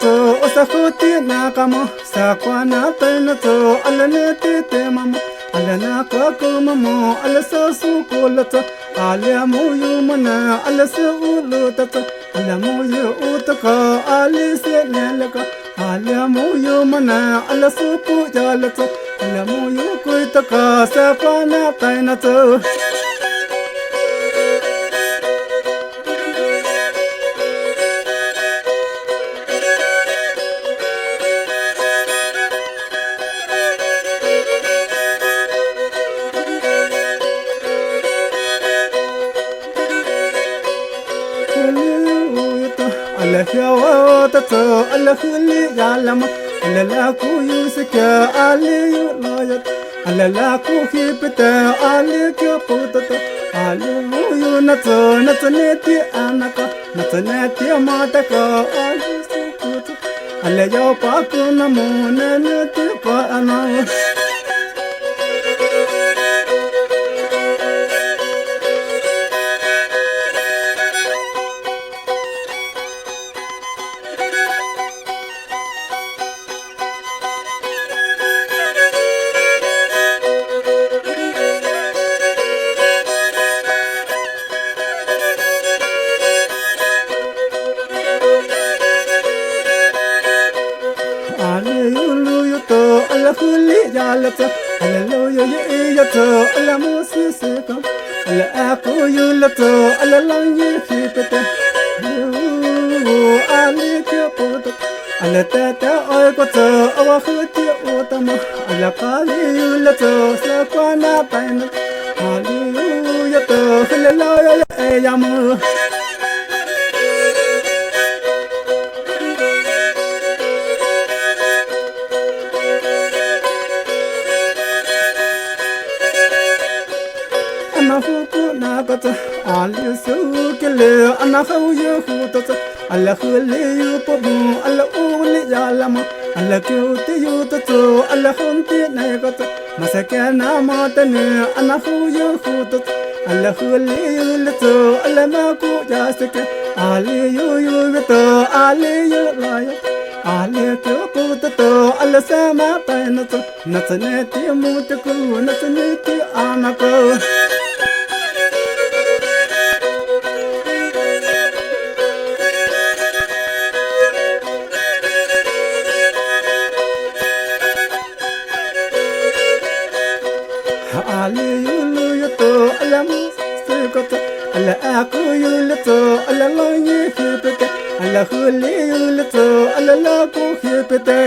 to osakuti nakamo sakwana tena to alanete te mamo alana kakumamo alasasu kulato alamu yumana alasu ulutato alamu utaka alise nelaka alamu yumana alasu pujalato alamu yukuitaka sakwana tena to Allah ya wata to Allah kulli yalama Allah la ku yusika Ali yulayat Allah la ku hipita Ali kyo putata Ali yunata nataneti anaka nataneti amataka Ali sukuta Allah ya paku namuna neti pa ana kulli jalata hallelujah yato alla musisika alla aku yulato alla langi hipete ali kyopoto alla tata oikoto awahuti utama alla kali yulato sakwana paina hallelujah to hallelujah yamu nakata ali sukele anahu yehutata alla khuli yupabu alla uli yalama alla kyuti yutato alla khunti nakata masakana matane anahu yehutata alla khuli yulato alla maku jasike ali yuyuto ali yulaya ali kyuputato alla sama painato natsaneti mutaku natsaneti anako Ali yuluto alamu sukata ala aku yuluto ala langi hipete ala huli yuluto ala laku hipete